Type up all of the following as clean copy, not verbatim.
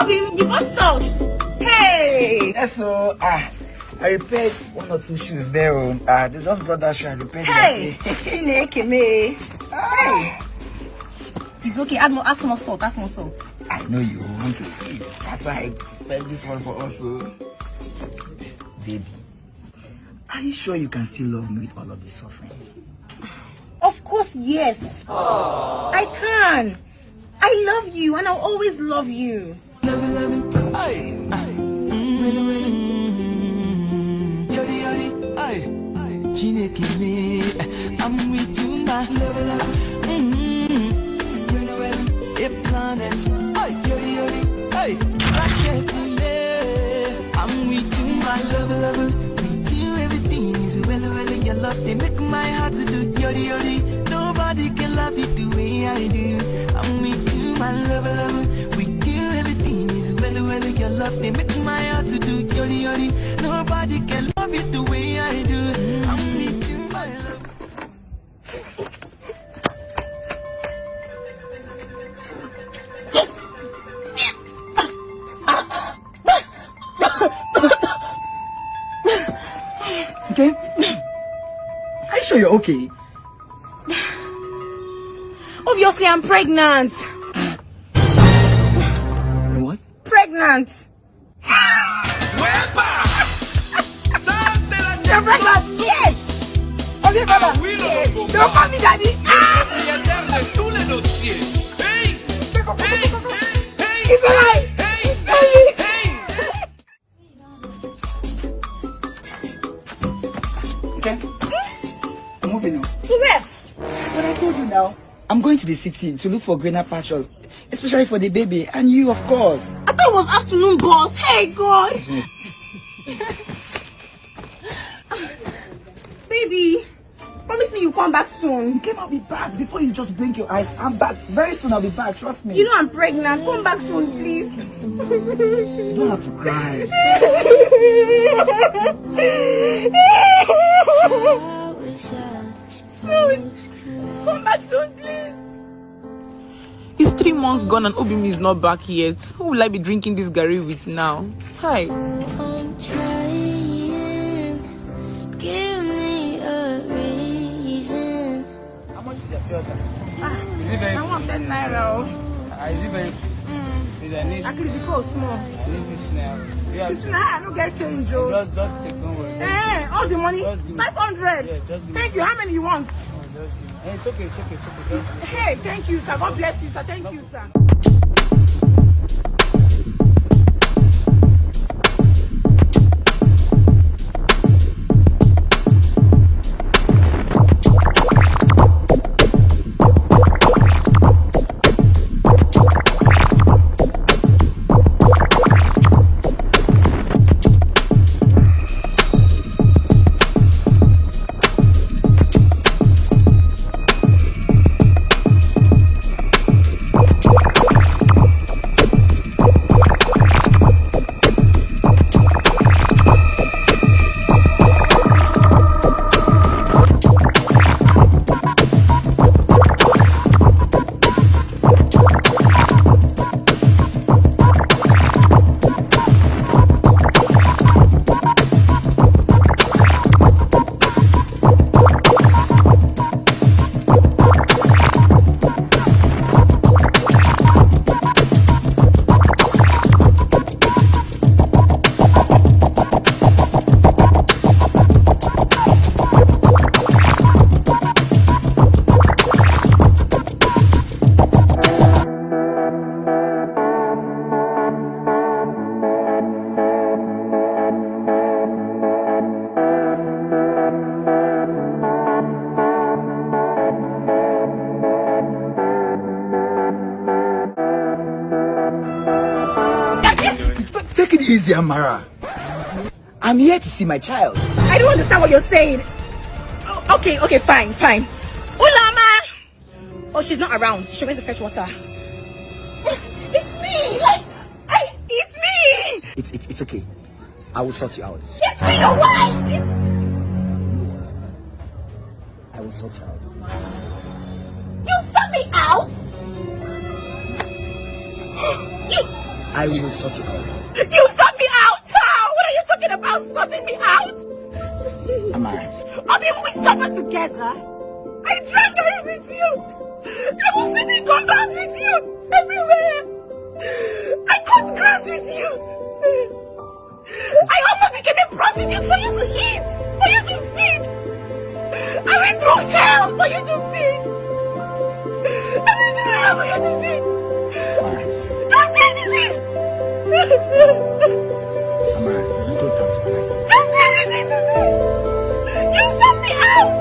Okay, you want salt? Hey! Yes, so I repaired 1 or 2 shoes there. They just brought that shoe. I repaired Hey! that. Chineke me. Hey! It's okay, add some more salt, add some more salt. I know you want to eat. That's why I prepared this one for us. Baby, are you sure you can still love me with all of this suffering? Of course, yes. Aww. I can. I love you and I'll always love you. I'm with you, my love. Planets, I'm with you, my love. With you, everything is well. Your love, they make my heart to do yori. Nobody can love you the way I do. I'm with you, my love. With you, everything is well. Your love, they make my heart to do yori. Nobody can love you the way I do. I'm with you, my love. Okay? Are you sure you're okay? Obviously, I'm pregnant. What? Pregnant. You're pregnant? Yes. Okay, brother. Yes. Don't call me daddy. It's alive. Okay? I'm moving on. To where? But I told you now. I'm going to the city to look for greener pastures, especially for the baby and you, of course. I thought it was afternoon, boss. Hey, God. Baby, promise me you'll come back soon. Okay, I'll be back before you just blink your eyes. I'm back. Very soon I'll be back, trust me. You know I'm pregnant. Come back soon, please. You don't have to cry. Come back soon, please. It's 3 months gone and Obimi is not back yet. Who will I be drinking this Gary with now? Hi. I'm trying. Give me a reason. How much is your daughter? I want 10 naira. Is it very? Actually, because small. I need 15 naira. It's not, I don't get change, Joe. Just take, don't worry. Hey, all the money? 500. Yeah, just give Thank you. How many you want? Hey, it's okay. Hey, thank you, sir. God bless you, sir. Thank you, sir. Take it easy, Amara. I'm here to see my child. I don't understand what you're saying. Oh, okay, fine. Ulama! Oh, she's not around. She went to fetch water. It's me! It's me! It's okay. I will sort you out. It's me, your wife! You know what? I will sort you out. You sort me out? I will sort you out. You sort me out? How? What are you talking about? Sorting me out? Amara. I mean, we suffer together. I drank away with you. I was sleeping compounds with you everywhere. I cut grass with you. I almost became a prostitute for you to eat, for you to feed. I went through hell for you to feed. I went through hell for you to feed. Don't say anything. Amara, you don't have to cry. Don't say anything to me. You sent me out.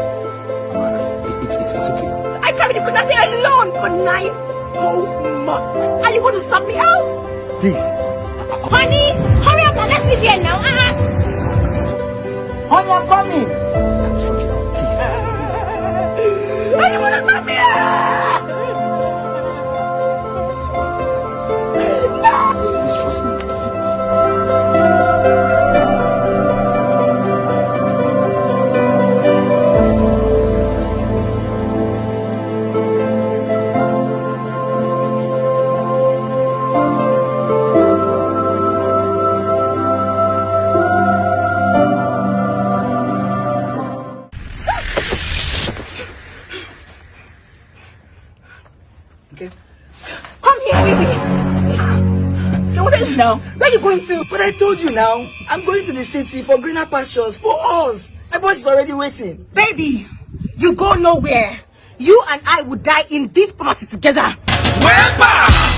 Amara, it's okay. I carried the pregnancy alone for 9 whole months. Are you going to sub me out? Please. Honey, hurry up and let's leave here now. Honey, I'm coming. I'm sorting you out, please. Are you going to sub me out? Please trust me. Okay. Come here, baby. So what is it now? Where are you going to? But I told you now, I'm going to the city for greener pastures for us. My boss is already waiting. Baby, you go nowhere. You and I will die in this property together. Where?